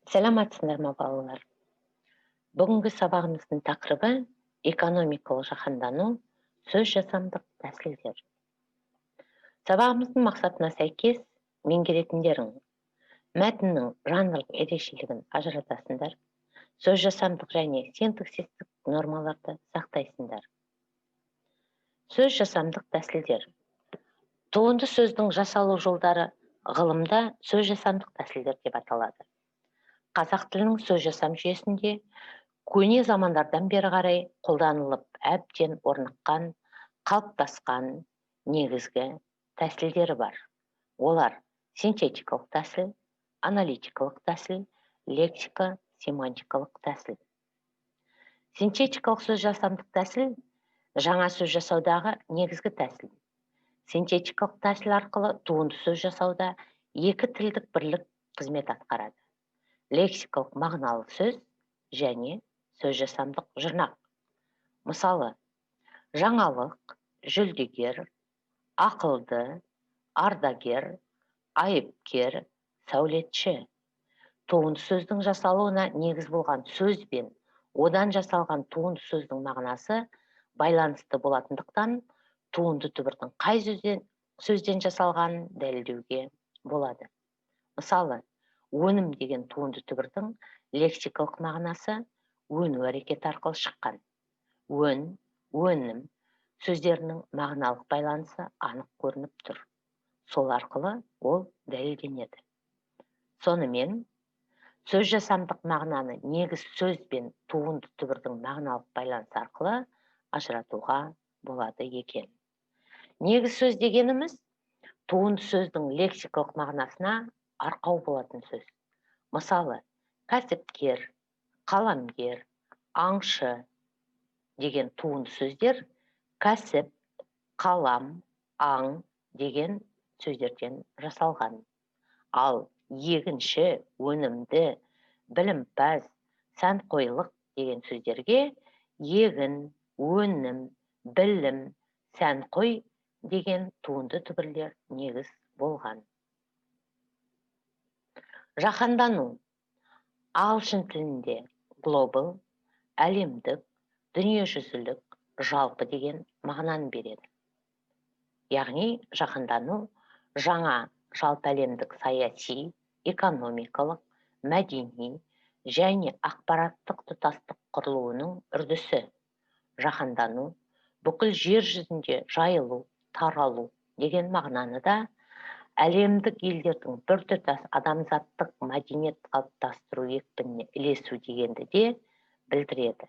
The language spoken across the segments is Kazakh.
Сәламатсыздар ма балалар? Бүгінгі сабағымыздың тақырыбы экономикалық жаһандану, сөз жасамдық тәсілдер. Сабағымыздың мақсатына сәйкес меңгеретіндерің мәтіннің жанрлық ерекшелігін ажыратасыңдар, сөз жасамдық және синтаксистік нормаларды сақтайсыңдар. Сөз жасамдық тәсілдер. Туынды сөздің жасалу жолдары ғылымда сөз жасамдық тәсілдер деп аталады. Қазақ тілінің сөз жасам жүйесінде көне замандардан бері қарай қолданылып әбден орныққан, қалыптасқан негізгі тәсілдері бар. Олар синтетикалық тәсіл, аналитикалық тәсіл, лексика, семантикалық тәсіл. Синтетикалық сөз жасамдық тәсіл жаңа сөз жасаудағы негізгі тәсіл. Синтетикалық тәсіл арқылы туынды сөз жасауда екі тілдік бірлік қызмет атқарады. Лексикалық мағыналы сөз және сөз жасамдық жұрнақ. Мысалы, жаңалық, жүлдегер, ақылды, ардагер, айыпкер, сәулетші. Туынды сөздің жасалуына негіз болған сөз бен одан жасалған туынды сөздің мағынасы байланысты болатындықтан, туынды түбірдің қай сөзден жасалғанын дәлелдеуге болады. Мысалы, өнім деген туынды түбірдің лексикалық мағынасы өну әрекеті арқылы шыққан. Өн, өнім сөздерінің мағыналық байланысы анық көрініп тұр. Сол арқылы ол дәлелденеді. Сонымен, сөз жасамдық мағынаны негіз сөз бен туынды түбірдің мағыналық байланысы арқылы ажыратуға болады екен. Негіз сөз дегеніміз туынды сөздің лексикалық мағынасына арқау болатын сөз. Мысалы, кәсіпкер, қаламгер, аңшы деген туынды сөздер кәсіп, қалам, аң деген сөздерден жасалған. Ал егінші, өнімді, білімпаз, сәнқойлық деген сөздерге егін, өнім, білім, сәнқой деген туынды түбірлер негіз болған. Жаһандану ағылшын тілінде global, әлемдік, дүниежүзілік, жалпы деген мағынаны береді. Яғни, жаһандану жаңа жалпы әлемдік саяси, экономикалық, мәдени және ақпараттық тұтастық құрылуының үрдісі. Жаһандану бүкіл жер жүзінде жайылу, таралу деген мағынаны да әлемдік елдердің біртұтас адамзаттық мәдениет қалыптастыру екпініне ілесу дегенді де білдіреді.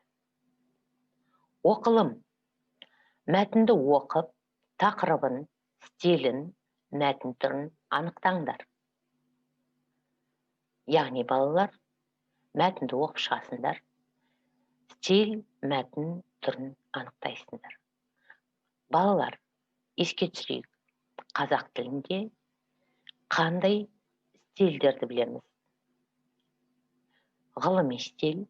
Оқылым. Мәтінді оқып, тақырыбын, стилін, мәтін түрін анықтаңдар. Яғни балалар, мәтінді оқып шығасыңдар, стиль, мәтін түрін анықтайсыңдар. Балалар, еске түсірейік, қазақ тілінде қандай стильдерді білеміз? Ғылыми стиль,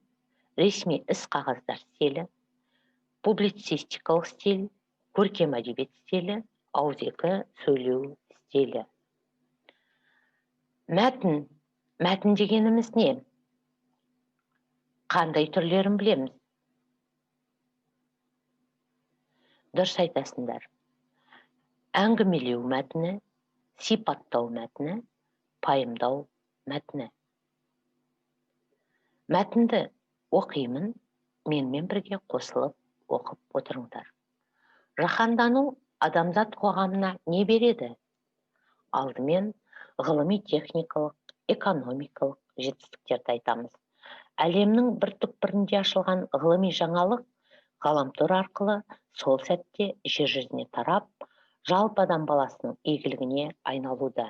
ресми іс қағаздар стилі, публицистикалық стиль, көркем әдебиет стилі, ауызекі сөйлеу стилі. Мәтін дегеніміз не? Қандай түрлерін білеміз? Дұрыс айтасыңдар. Әңгімелеу мәтіні, сипаттау мәтіні, пайымдау мәтіні. Мәтінді оқимын, менімен бірге қосылып оқып отырыңдар. Жаһандану адамзат қоғамына не береді? Алдымен ғылыми техникалық, экономикалық жетістіктерді айтамыз. Әлемнің бір түкпірінде ашылған ғылыми жаңалық ғаламтор арқылы сол сәтте жер жүзіне тарап, жалпы адам баласының игілігіне айналуда.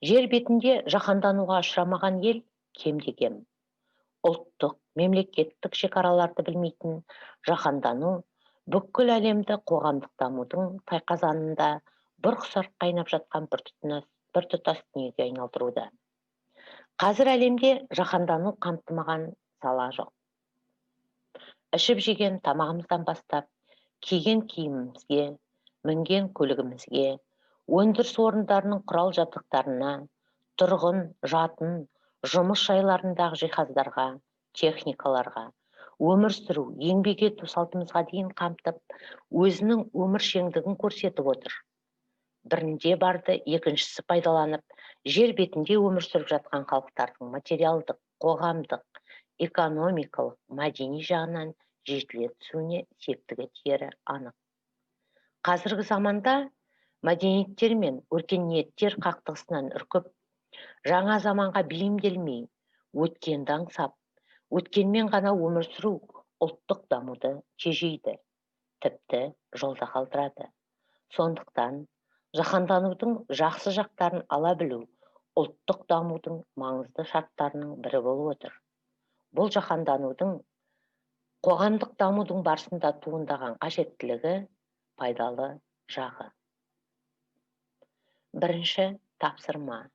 Жер бетінде жаһандануға ұшырамаған ел кем-де-кем. Ұлттық, мемлекеттік шекараларды білмейтін жаһандану бүкіл әлемді қоғамдық дамудың тайқазанында бұрқ-сарқ қайнап жатқан біртұтас дүниеге айналдыруда. Қазір әлемде жаһандану қамтымаған сала жоқ. Ішіп жеген тамағымыздан бастап, киген киімімізге, мінген көлігімізге, өндіріс орындарының құрал жабдықтарына, тұрғын, жатын, жұмыс жайларындағы жиһаздарға, техникаларға, өмір сүру, еңбек ету салтымызға дейін қамтып, өзінің өміршеңдігін көрсетіп отыр. Бірінде барды, екіншісі пайдаланып, жер бетінде өмір сүріп жатқан халықтардың материалдық, қоғамдық, экономикалық, мәдени жағынан жетіле түсуіне септігі тиері анық. Қазіргі заманда мәдениеттер мен өркениеттер қақтығысынан үркіп, жаңа заманға бейімделмей, өткенді аңсап, өткенмен ғана өмір сүру ұлттық дамуды тежейді, тіпті жолда қалдырады. Сондықтан жаһанданудың жақсы жақтарын ала білу ұлттық дамудың маңызды шарттарының бірі болып отыр. Бұл жаһанданудың қоғамдық дамудың барысында туындаған қажеттілігі, пайдалы жағы. Бірінші тапсырма.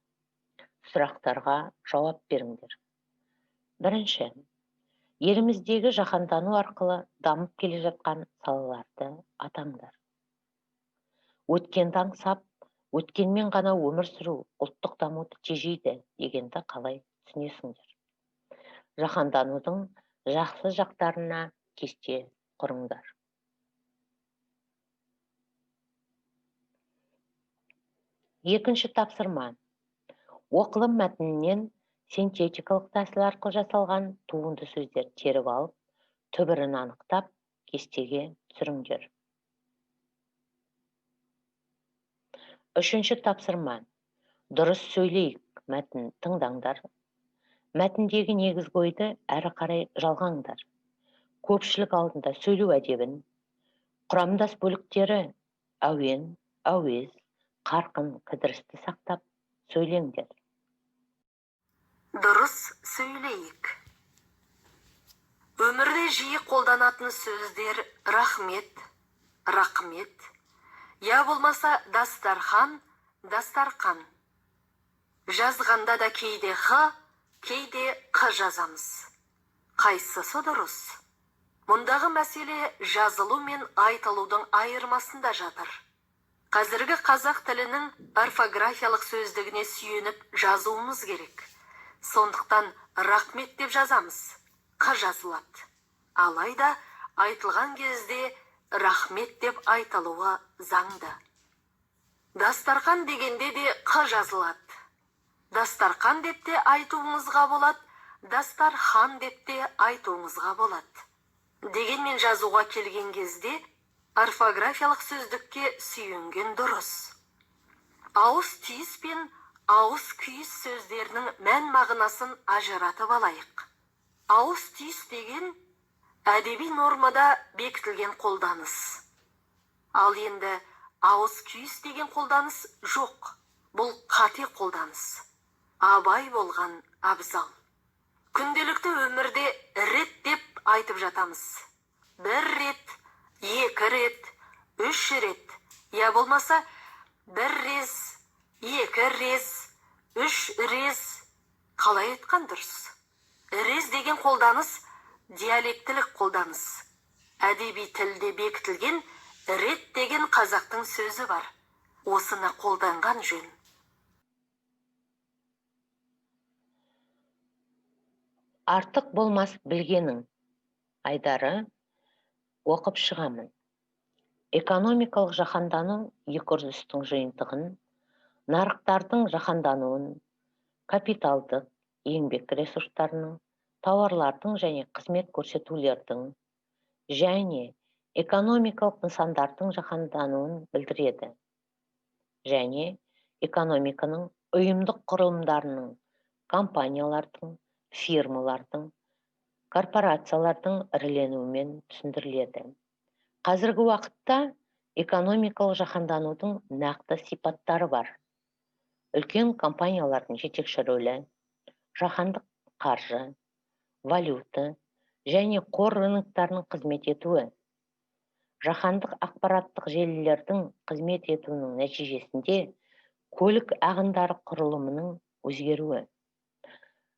Сұрақтарға жауап беріңдер. Бірінші, еліміздегі жаһандану арқылы дамып келе жатқан салаларды атаңдар. Өткенді аңсап, өткенмен ғана өмір сүру ұлттық дамуды тежейді дегенді қалай түсінесіңдер? Жаһанданудың жақсы жақтарына кесте құрыңдар. Екінші тапсырма. Оқылым мәтінінен синтетикалық тәсіл арқылы жасалған туынды сөздер теріп алып, түбірін анықтап, кестеге түсіріңдер. Үшінші тапсырма. Дұрыс сөйлейік мәтінін тыңдаңдар. Мәтіндегі негізгі ойды әрі қарай жалғаңдар. Көпшілік алдында сөйлеу әдебін, құрамдас бөліктері әуен, әуез, қарқын, кідірісті сақтап сөйлеңдер. Дұрыс сөйлейік. Өмірде жиі қолданатын сөздер рахмет, рақмет, я болмаса дастархан, дастарқан. Жазғанда да кейде х, кейде қ жазамыз. Қайсысы дұрыс? Мұндағы мәселе жазылу мен айтылудың айырмасында жатыр. Қазіргі қазақ тілінің орфографиялық сөздігіне сүйеніп жазуымыз керек. Сондықтан рахмет деп жазамыз, қ жазылады. Алайда айтылған кезде рахмет деп айтылуы заңды. Дастархан дегенде де қ жазылады. Дастархан деп те айтуыңызға болады, дастархан деп те айтуыңызға болады. Дегенмен жазуға келген кезде орфографиялық сөздікке сүйенген дұрыс. Ауыз түйіс пен ауыз күйіс сөздерінің мән мағынасын ажыратып алайық. Ауыз түйіс деген әдеби нормада бекітілген қолданыс. Ал енді ауыз күйіс деген қолданыс жоқ. Бұл қате қолданыс. Абай болған абзал. Күнделікті өмірде рет деп айтып жатамыз. Бір рет, екі рет, үш рет, я болмаса бір рез, екі рез, үш рез. Қалай айтқан дұрыс? Рез деген қолданыс диалектілік қолданыс. Әдеби тілде бекітілген рет деген қазақтың сөзі бар. Осыны қолданған жөн. Артық болмас білгенің. Айдары оқып шығамын. Экономикалық жаһандану екі үрдістің жиынтығын, нарықтардың жаһандануын, капиталдық, еңбек ресурстарының, тауарлардың және қызмет көрсетулердің және экономикалық нысандардың жаһандануын білдіреді. Және экономиканың ұйымдық құрылымдарының, компаниялардың, фирмалардың, корпорациялардың іріленуімен түсіндіріледі. Қазіргі уақытта экономикалық жаһанданудың нақты сипаттары бар. Үлкен компаниялардың жетекші рөлі, жаһандық қаржы, валюта және қор рыноктарының қызмет етуі, жаһандық ақпараттық желілердің қызмет етуінің нәтижесінде көлік ағындары құрылымының өзгеруі,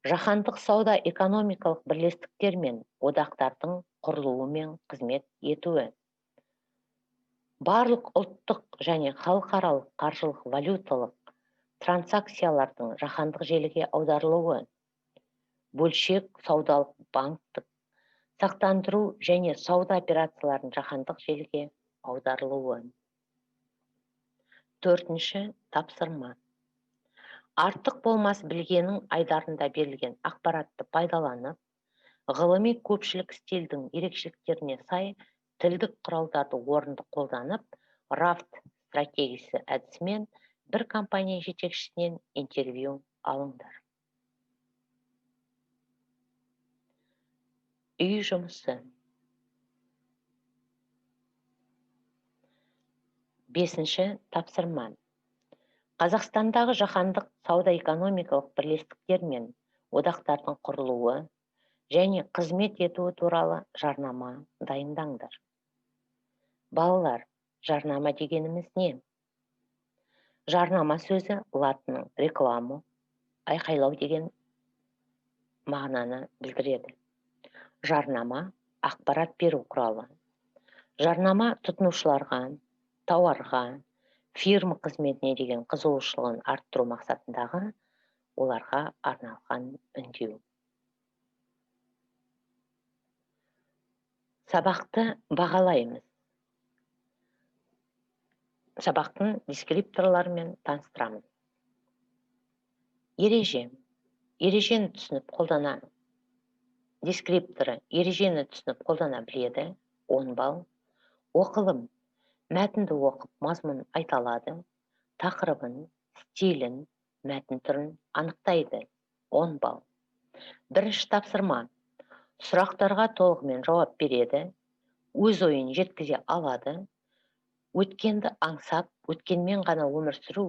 жаһандық сауда экономикалық бірлестіктер мен одақтардың құрылуы мен қызмет етуі, барлық ұлттық және халықаралық қаржылық валюталық транзакциялардың жаһандық желіге аударылуы, бөлшек саудалық банктік сақтандыру және сауда операцияларын жаһандық желіге аударылуы. Төртінші тапсырма. Артық болмас білгенің айдарында берілген ақпаратты пайдаланып, ғылыми көпшілік стильдің ерекшеліктеріне сай тілдік құралдарды орынды қолданып, рафт стратегиясы әдісімен бір компания жетекшісінен интервью алыңдар. Үй жұмысы. Бесінші тапсырма. Қазақстандағы жаһандық сауда-экономикалық бірлестіктер мен одақтардың құрылуы және қызмет етуі туралы жарнама дайындаңдар. Балалар, жарнама дегеніміз не? Жарнама сөзі латынның рекламу, айқайлау деген мағынаны білдіреді. Жарнама ақпарат беру құралы. Жарнама тұтынушыларға, тауарға, фирма қызметіне деген қызығушылығын арттыру мақсатындағы оларға арналған үндеу. Сабақты бағалаймыз. Сабақтың дескрипторларымен таныстырамын. Ереже. Ережені түсініп қолдана. Дескрипторы ережені түсініп қолдана біледі. 10 балл. Оқылым. Мәтінді оқып, мазмұнын айта алады. Тақырыбын, стилін, мәтін түрін анықтайды. 10 балл. Бірінші тапсырма. Сұрақтарға толығымен жауап береді. Өз ойын жеткізе алады. Өткенді аңсап, өткенмен ғана өмір сүру,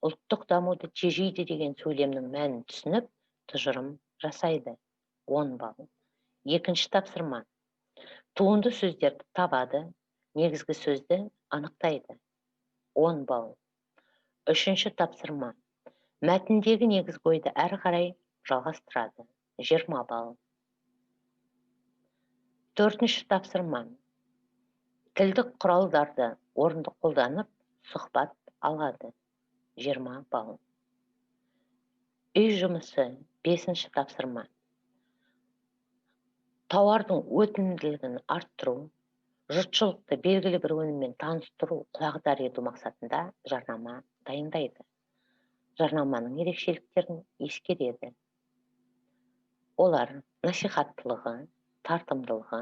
ұлттық дамуды тежейді деген сөйлемнің мәнін түсініп, тұжырым жасайды. 10 балл. Екінші тапсырма. Туынды сөздерді табады, негізгі сөзді анықтайды. 10 балл. Үшінші тапсырма. Мәтіндегі негізгі ойды әрі қарай жалғастырады. 20 балл. Төртінші тапсырма. Тілдік құралдарды орынды қолданып, сұхбат алады. 20 балл. Үй жұмысы. 5-ші тапсырма. Тауардың өтімділігін арттыру, жұртшылықты белгілі бір өніммен таныстыру, құлағдар ету мақсатында жарнама дайындайды. Жарнаманың ерекшеліктерін ескереді. Олар насихаттылығы, тартымдылығы,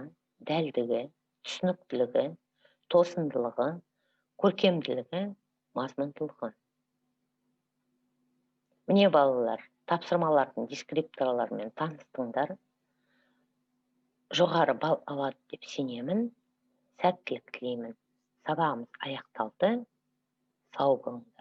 дәлдігі, түсініктілігі, тосындылығы, көркемділігі, мазмұндылығы. Міне балалар, тапсырмалардың дескрипторларымен таныстыңдар. Жоғары балл алады деп сенемін. Сәттілік тілеймін. Сабағымыз аяқталды. Сау болыңдар.